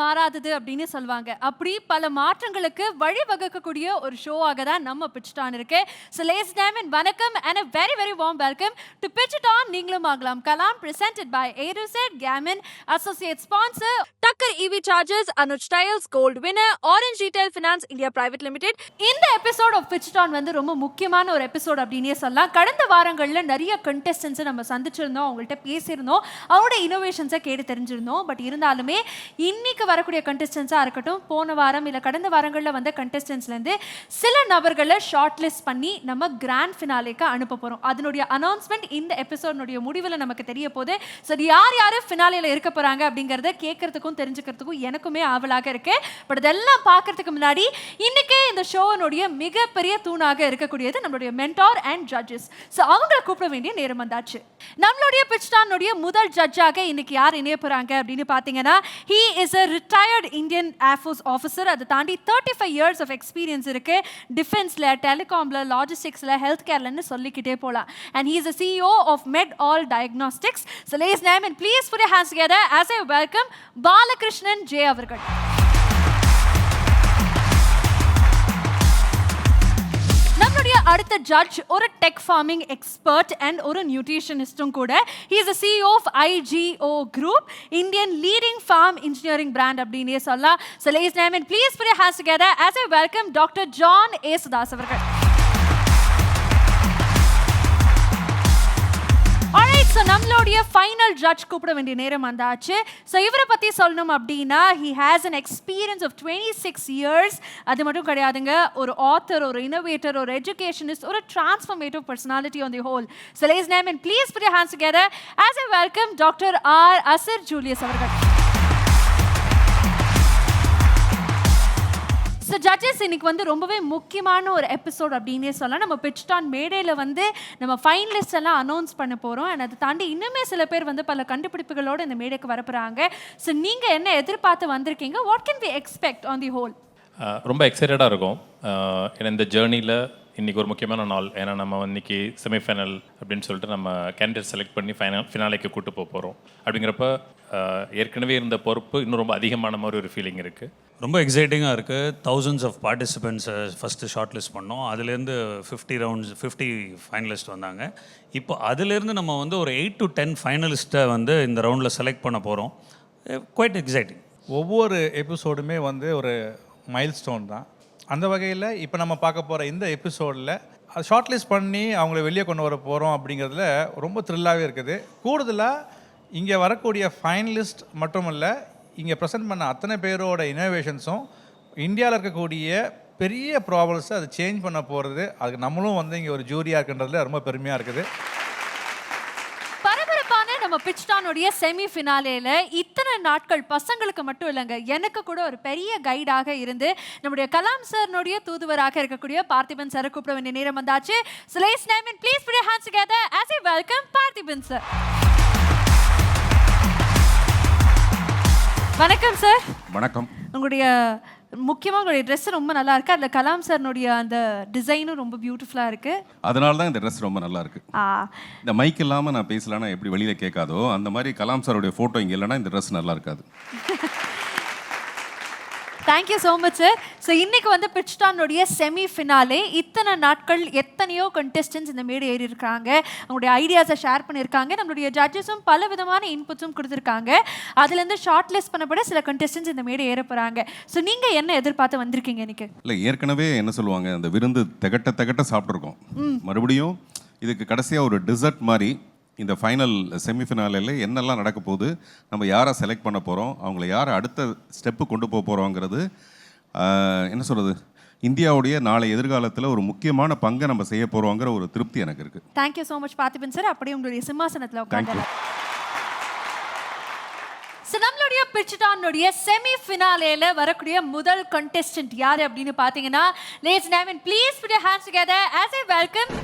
மாறாதது அப்படின்னு சொல்லுவாங்க. அப்படி பல மாற்றங்களுக்கு வழிவகுக்கக்கூடிய ஒரு ஷோவாக தான் நம்ம பிட்ச் ஆன் இருக்கு. So ladies and gentlemen, வணக்கம் and a very very warm welcome to Pitch It On நீங்களும் ஆகலாம் Kalam presented by A to Z Gammon, associate sponsor Tucker EV Chargers, Anuj Tiles, Gold winner, Orange Retail Finance India Private Limited. இந்த episode of Pitch It On வந்து ரொம்ப முக்கியமான ஒரு episode அப்படின்னே சொல்லலாம். கடந்த வாரங்கள்ல நிறைய கண்டெஸ்டன்ஸ் நம்ம சந்திச்சிருந்தோம், அவங்கள்ட்ட பேசியிருந்தோம், அவங்களோட இனோவேஷன்ஸை கேட்டு தெரிஞ்சிருந்தோம். பட் இருந்தாலுமே இன்னைக்கு வரக்கூடிய கண்டெஸ்டன்ஸாக இருக்கட்டும், போன வாரம் இல்லை கடந்த வாரங்களில் வந்த கண்டெஸ்டன்ஸ்லேருந்து சில நபர்களை ஷார்ட் லிஸ்ட் பண்ணி நம்ம கிராண்ட் ஃபினாலேக்கு அனுப்ப போகிறோம். அதனுடைய அனௌன்ஸ்மெண்ட் இந்த எபிசோட்னுடைய முடிவில் நமக்கு தெரிய போகுது. சரி, யார் யார் ஃபினாலேயில் இருக்க போகிறாங்க அப்படிங்கிறத கேட்கறதுக்கும் தெரிஞ்சுக்கிறதுக்கும் எனக்குமே ஆவலாக இருக்கு. பட் இதெல்லாம் பார்க்கறதுக்கு முன்னாடி இன்னைக்கு இந்த ஷோனுடைய மிகப்பெரிய தூணாக இருக்கக்கூடியது நம்மளுடைய மென்டார் அண்ட் ஜட்ஜஸ். ஸோ அவங்களை கூப்பிட வேண்டிய நேரம் வந்தாச்சு. நம்மளுடைய பிட்ச் டானுடைய முதல் ஜட்ஜாக இன்னைக்கு யார் இணைய போறாங்க அப்படின்னு பார்த்தீங்கன்னா, he is a retired Indian Air Force officer. அதை தாண்டி 35 years of experience இருக்கு. டிஃபென்ஸ்ல, டெலிகாம்ல, லாஜிஸ்டிக்ஸ்ல, ஹெல்த் கேர்லன்னு சொல்லிக்கிட்டே போகலாம். And he is a CEO of MedAll Diagnostics. So ladies and gentlemen, please put your hands together as I welcome Balakrishnan J அவர்கள். நம்மளுடைய அடுத்த judge ஒரு tech farming expert and ஒரு நியூட்ரிஷனிஸ்டும் கூட. He is the CEO of IGO Group, Indian leading farm engineering brand அப்படின்னே சொல்லலாம். So ladies and gentlemen, please put your hands together as I welcome Dr. John A. Sudas அவர்கள். Alright, so நம்மளுடைய final judge கூப்பிட வேண்டிய நேரம் வந்தாச்சு. So இவரை பற்றி சொல்லணும் அப்படின்னா, he has an experience of 26 years. அது மட்டும் கிடையாதுங்க, ஒரு ஆத்தர், ஒரு இன்னோவேட்டர், ஒரு எஜுகேஷனிஸ்ட், ஒரு transformative personality on the whole. So ladies and gentlemen, please put your hands together as I welcome Dr. R. Asir Julius அவர்கள். ஸோ ஜட்ஜஸ், இன்னைக்கு வந்து ரொம்பவே முக்கியமான ஒரு எபிசோட் அப்படின்னே சொல்லலாம். நம்ம பிட்ச் டான் மேடையில் வந்து நம்ம ஃபைனலிஸ்ட் எல்லாம் அனௌன்ஸ் பண்ண போகிறோம். அண்ட் அதை தாண்டி இன்னுமே சில பேர் வந்து பல கண்டுபிடிப்புகளோடு இந்த மேடைக்கு வரப்போகிறாங்க. ஸோ நீங்கள் என்ன எதிர்பார்த்து வந்திருக்கீங்க? What can we expect on the whole? ரொம்ப எக்ஸைட்டடாக இருக்கும். ஏன்னா இந்த ஜேர்னியில் இன்றைக்கி ஒரு முக்கியமான நாள். ஏன்னா நம்ம இன்றைக்கி செமிஃபைனல் அப்படின்னு சொல்லிட்டு நம்ம கேண்டிடேட் செலக்ட் பண்ணி ஃபினாலேக்கு கூட்டு போகிறோம். அப்படிங்கிறப்ப ஏற்கனவே இருந்த பொறுப்பு இன்னும் ரொம்ப அதிகமான மாதிரி ஒரு ஃபீலிங் இருக்குது. ரொம்ப எக்ஸைட்டிங்காக இருக்குது. தௌசண்ட்ஸ் ஆஃப் பார்ட்டிசிபெண்ட்ஸை ஃபஸ்ட்டு ஷார்ட் லிஸ்ட் பண்ணோம். அதுலேருந்து 50 ஃபைனலிஸ்ட் வந்தாங்க. இப்போ அதுலேருந்து நம்ம வந்து ஒரு 8 to 10 ஃபைனலிஸ்ட்டை வந்து இந்த ரவுண்டில் செலக்ட் பண்ண போகிறோம். Quite exciting. ஒவ்வொரு எபிசோடுமே வந்து ஒரு மைல் ஸ்டோன் தான். அந்த வகையில் இப்போ நம்ம பார்க்க போகிற இந்த எபிசோடில் அது ஷார்ட் லிஸ்ட் பண்ணி அவங்கள வெளியே கொண்டு வர போகிறோம் அப்படிங்கிறதுல ரொம்ப த்ரில்லாகவே இருக்குது. கூடுதலாக இங்கே வரக்கூடிய ஃபைனலிஸ்ட் மட்டும் இல்லை, இங்கே ப்ரெசென்ட் பண்ண அத்தனை பேரோட இனோவேஷன்ஸும் இந்தியாவில் இருக்கக்கூடிய பெரிய ப்ராப்ளம்ஸை அது சேஞ்ச் பண்ண போகிறது. அதுக்கு நம்மளும் வந்து இங்கே ஒரு ஜூரியாக இருக்கின்றதுல ரொம்ப பெருமையாக இருக்குது. நம்ம பிட்ச் டானுடைய செமி ஃபினாலேல இத்தனை நாட்கள் பசங்களுக்கு மட்டும் இல்லைங்க, எனக்கு கூட ஒரு பெரிய கைடாக இருந்து நம்முடைய கலாம் சார்னுடைய தூதுவராக இருக்கக்கூடிய பார்த்திபன் சார் கூப்பிட வேண்டிய நேரம் வந்தாச்சு. So ladies and gentlemen, please put your hands together as I welcome Parthiban sir. வணக்கம் சார். வணக்கம். உங்களுடைய முக்கியமாக உங்களுடைய ட்ரெஸ் ரொம்ப நல்லா இருக்கு. அதில் கலாம் சார்னுடைய அந்த டிசைனும் ரொம்ப பியூட்டிஃபுல்லாக இருக்கு. அதனால தான் இந்த ட்ரெஸ் ரொம்ப நல்லா இருக்கு. இந்த மைக் இல்லாமல் நான் பேசலான்னா எப்படி வெளியில் கேட்காதோ அந்த மாதிரி கலாம் சாருடைய ஃபோட்டோ இங்கே இல்லைன்னா இந்த ட்ரெஸ் நல்லா இருக்காது. Thank you so much sir. So இன்னைக்கு வந்து பிட்ச் டானுடைய செமி ஃபினாலே. இத்தனை நாட்கள் எத்தனையோ கண்டெஸ்டன்ஸ் இந்த மேடை ஏறி இருக்காங்க, அவங்களுடைய ஐடியாஸை ஷேர் பண்ணியிருக்காங்க. நம்மளுடைய ஜட்ஜஸும் பல விதமான இன்புட்ஸும் கொடுத்துருக்காங்க. அதுலேருந்து ஷார்ட் லிஸ்ட் பண்ணப்பட சில கண்டெஸ்டன்ஸ் இந்த மேடை ஏற போகிறாங்க. ஸோ நீங்கள் என்ன எதிர்பார்த்து வந்திருக்கீங்க இன்னைக்கு? இல்லை, ஏற்கனவே என்ன சொல்லுவாங்க, அந்த விருந்து திகட்ட சாப்பிட்ருக்கோம். மறுபடியும் இதுக்கு கடைசியாக ஒரு டிசர்ட் மாதிரி இந்த ஃபைனல் செமிஃபினாலில் என்னெல்லாம் நடக்க போகுது, நம்ம யாரை செலக்ட் பண்ண போகிறோம், அவங்கள யாரை அடுத்த ஸ்டெப்பு கொண்டு போக போகிறோங்கிறது என்ன சொல்கிறது, இந்தியாவுடைய நாளை எதிர்காலத்தில் ஒரு முக்கியமான பங்கை நம்ம செய்ய போகிறோங்கிற ஒரு திருப்தி எனக்கு இருக்குது. Thank you so much Parthiban sir. அப்படியே உங்களுடைய சிம்மாசனத்தில் உட்காந்து. நம்மளுடைய பிட்ச் டானுடைய செமி ஃபினாலேல வரக்கூடிய முதல் கண்டெஸ்டன்ட் யார் அப்படின்னு பார்த்தீங்கன்னா, ladies and gentlemen, please put your hands together as I welcome